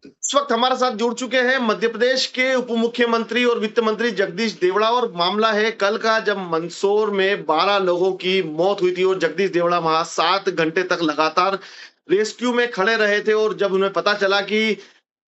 इस वक्त हमारे साथ जुड़ चुके हैं मध्य प्रदेश के उप मुख्यमंत्री और वित्त मंत्री जगदीश देवड़ा। और मामला है कल का, जब मंदसौर में 12 लोगों की मौत हुई थी और जगदीश देवड़ा वहां 7 घंटे तक लगातार रेस्क्यू में खड़े रहे थे। और जब उन्हें पता चला कि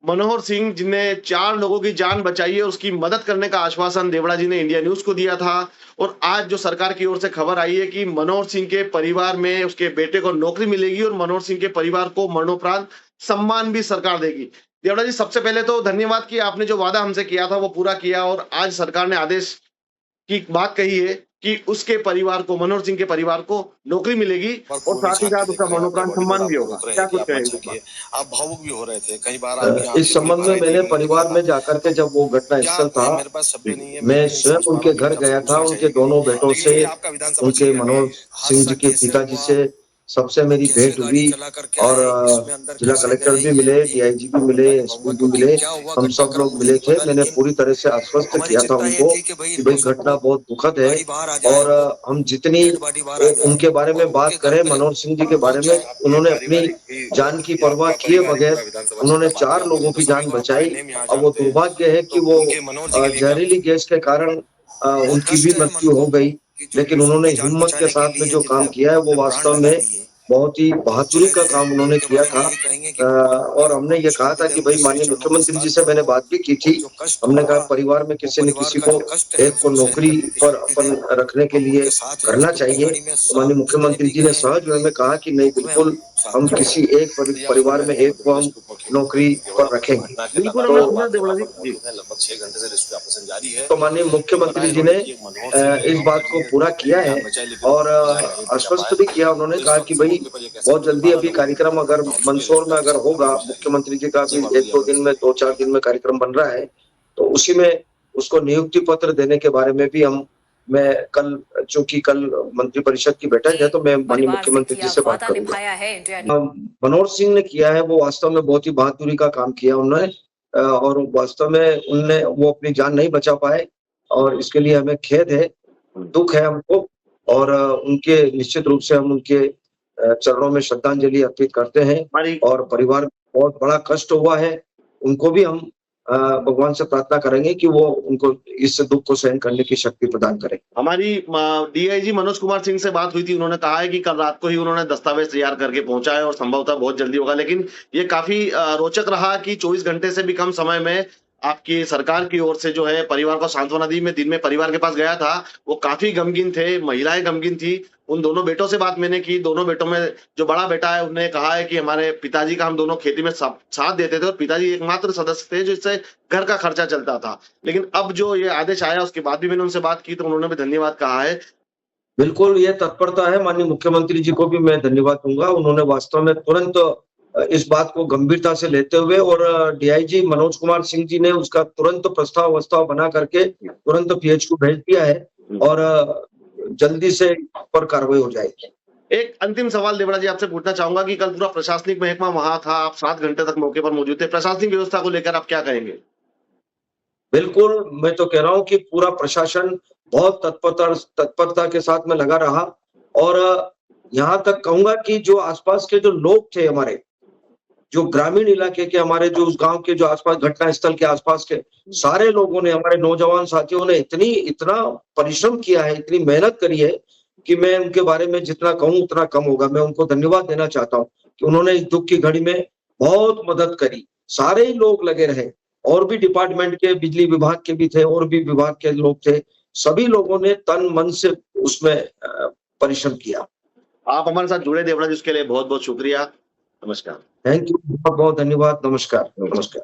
मनोहर सिंह, जिन्हें 4 लोगों की जान बचाई है, उसकी मदद करने का आश्वासन देवड़ा जी ने इंडिया न्यूज को दिया था। और आज जो सरकार की ओर से खबर आई है कि मनोहर सिंह के परिवार में उसके बेटे को नौकरी मिलेगी और मनोहर सिंह के परिवार को मरणोपरांत सम्मान भी सरकार देगी। देवड़ा जी, सबसे पहले तो धन्यवाद कि आपने जो वादा हमसे किया था वो पूरा किया और आज सरकार ने आदेश की बात कही है कि उसके परिवार को, मनोहर सिंह के परिवार को नौकरी मिलेगी और और पूर्व भी साथ ही झांकी साथ उसका देखा है आपने, मरणोपरांत बड़ी सम्मान भी आप होगा। रुक रहे क्या हैं कि कुछ आप मत कहेंगे इस पर? झांकिए। आप भावुक भी हो रहे थे, कई बार आपकी इस आंखें बड़ी संबंध में भर आई थी, मैंने मैंने देखा परिवार था। में जाकर के, तो जब वो क्या घटनास्थल था, मेरे पास शब्द नहीं है, मैं नहीं स्वयं समझ पा रहा उनके हूँ, घर लेकिन आपसे गया था। पूछना उनके चाहिए। दोनों बेटों लेकिन से, ये आपका विधानसभा उनके क्षेत्र में मनोज सिंह हादसा जी के कैसे पिताजी हुआ? से सबसे मेरी कैसे भेंट गाड़ी हुई। चला करके और आए, इसमें अंदर जिला कैसे कलेक्टर गए, भी ये मिले, भी डीआईजी भी मिले, जानना एसपी चाहूंगा, भी क्योंकि मिले। क्या हुआ हम सब घटनाक्रम लोग मुझे मिले नहीं थे। पता, मैंने लेकिन पूरी तरह से आश्वस्त हमारी किया था चिंता ये उनको थी कि भाई कि भाई इनको घटना सबको बहुत दुखद है। गाड़ी बाहर आ जाए, और हम जितनी डेड बॉडी बाहर आ जाए उनके बारे और में उनके बात घर करें, पे मनोहर सिंह जी के बारे पहुंच में, जाए। आपकी उन्होंने अपनी पारिवारिक भी जान की ये परवाह आपका किए पारिवारिक बगैर पूरा विधानसभा उन्होंने क्षेत्र बात 4 करते लोगों हैं, तो की सभी जान को आप बाय बचाई। नेम यहाँ अब वो जानते हैं। दुर्भाग्य है तो कि वो उनके मनोहर जी के लिए क्या जहरीली गैस के कारण बहुत उनकी भी कष्ट है मन मृत्यु को हो गई। कि जो लेकिन दूसरों उन्होंने की जान हिम्मत के बचाने के साथ में लिए जो काम जिन्हें किया है, वो अपने प्राण वास्तव लगा में दिए, बहुत ही तो बहादुरी जाहिर का है काम उन्होंने उनके किया बारे में था। यही कहेंगे कि भगवान और उनकी हमने आत्मा ये को कहा शांति था दे, कि भाई, उनके श्री माननीय चरणों में मुख्यमंत्री जी स्नान से मैंने करूंगा। बात भी की थी। और जो कष्ट हमने कहा होगा, परिवार में वो किसी न परिवार किसी का को, जो कष्ट है एक को उसको सहन नौकरी करने की पर शक्ति दे। अपन रखने के हम लिए उनके साथ हैं, करना उसकी बड़ी चाहिए। गाड़ी में तो माननीय जितने मुख्यमंत्री भी जी ने गए हैं, सहज में कहा कि नहीं, दुख में हम बिल्कुल, हम साथ में किसी हैं। एक ये आप सुन परिवार रहे में थे एक मध्य को प्रदेश हम के उप मुख्यमंत्री नौकरी देवड़ा। पर रखेंगे। घटना के बिल्कुल, लगातार हमने हम सुना बात देवड़ा यहाँ जी। पर जी। मौजूद हैं, लगभग 6 घंटे से रेस्क्यू ऑपरेशन जारी है। तो माननीय लेकिन मुख्यमंत्री बताया जी ने इन्होंने कि एक मनोहर सिंह इस गाँव बात के को जिन्हें पूरा किया अपनी है। जान बचाई, लेकिन और वो जान नहीं बचा आश्वस्त पाए। भी किया। उन्होंने तो इस कहा वक्त कि इस भाई, मौके पर ये कह बहुत सकते हैं कि जल्दी 12 अभी लोगों की कार्यक्रम अगर पहुंच चुकी है मंदसौर रेस्क्यू में अगर ऑपरेशन होगा, हमें बताइए। मुख्यमंत्री जी का जी, भी बात करिए 1-2 दिन हमारे में, साथ। 2-4 दिन में कार्यक्रम बन रहा है, तो उसी में उसको नियुक्ति पत्र देने के बारे में भी मैं कल, चूंकि कल मंत्रिपरिषद की बैठक है, तो मैं माननीय परिवार से मुख्यमंत्री जी किया से बात वादा करूंगा। निभाया है इंडिया ने। मनोहर सिंह ने किया है, वो वास्तव में बहुत ही बहादुरी का काम किया उन्होंने। और वास्तव में उनने वो अपनी जान नहीं बचा पाए और इसके लिए हमें खेद है, दुःख है हमको। और उनके निश्चित रूप से हम उनके चरणों में श्रद्धांजलि अर्पित करते हैं। हमारी और परिवार को बहुत बड़ा कष्ट हुआ है, उनको भी हम भगवान से प्रार्थना करेंगे कि वो उनको इस दुःख को सहन करने की शक्ति प्रदान करें। हमारी डीआईजी मनोज कुमार सिंह से बात हुई थी। उन्होंने कहा है कि कल रात को ही उन्होंने दस्तावेज तैयार करके पहुंचा है और संभवतः बहुत जल्दी होगा। लेकिन ये काफी रोचक रहा कि 24 घंटे से भी कम समय में आपकी सरकार की ओर से जो है परिवार को सांत्वना दी। मैं दिन में परिवार के पास गया था, वो काफी गमगीन थे, महिलाएं गमगीन थी। उन दोनों बेटों से बात मैंने की। दोनों बेटों में जो बड़ा बेटा है, उसने कहा है कि हमारे पिताजी का हम दोनों खेती में साथ देते थे और पिताजी एकमात्र सदस्य थे जिससे घर का खर्चा चलता था। लेकिन अब जो ये आदेश आया, उसके बाद भी मैंने उनसे बात की तो उन्होंने भी धन्यवाद कहा है। बिल्कुल, ये तत्परता है। माननीय मुख्यमंत्री जी को भी मैं धन्यवाद दूँगा। उन्होंने वास्तव में तुरंत इस बात को गंभीरता से लेते हुए, और डीआईजी मनोज कुमार सिंह जी ने उसका तुरंत प्रस्ताव-वस्ताव बना करके तुरंत पीएच को भेज दिया है। और जल्दी से इस पर कार्रवाई हो जाएगी। एक अंतिम सवाल देवड़ा जी आपसे पूछना चाहूंगा कि कल पूरा प्रशासनिक महकमा वहां था, आप 7 घंटे तक मौके पर मौजूद थे। प्रशासनिक व्यवस्था को लेकर आप क्या कहेंगे? बिल्कुल, मैं तो कह रहा हूँ कि पूरा प्रशासन बहुत तत्परता के साथ में लगा रहा। और यहाँ तक कहूँगा कि जो आस-पास के जो लोग थे हमारे, जो ग्रामीण इलाके के, हमारे जो उस गाँव के जो आस-पास, घटनास्थल के आस-पास के सारे लोगों ने, हमारे नौजवान साथियों ने इतना परिश्रम किया है, इतनी मेहनत करी है कि मैं उनके बारे में जितना कहूँ उतना कम होगा। मैं उनको धन्यवाद देना चाहता हूँ कि उन्होंने इस दुःख की घड़ी में बहुत मदद करी। सारे ही लोग लगे रहे, और भी डिपार्टमेंट के, बिजली विभाग के भी थे, और भी विभाग के लोग थे। सभी लोगों ने तन-मन से उसमें परिश्रम किया। आप हमारे साथ जुड़े देवड़ा जी, उसके लिए बहुत-बहुत शुक्रिया। नमस्कार। थैंक यू, बहुत-बहुत धन्यवाद। नमस्कार, नमस्कार।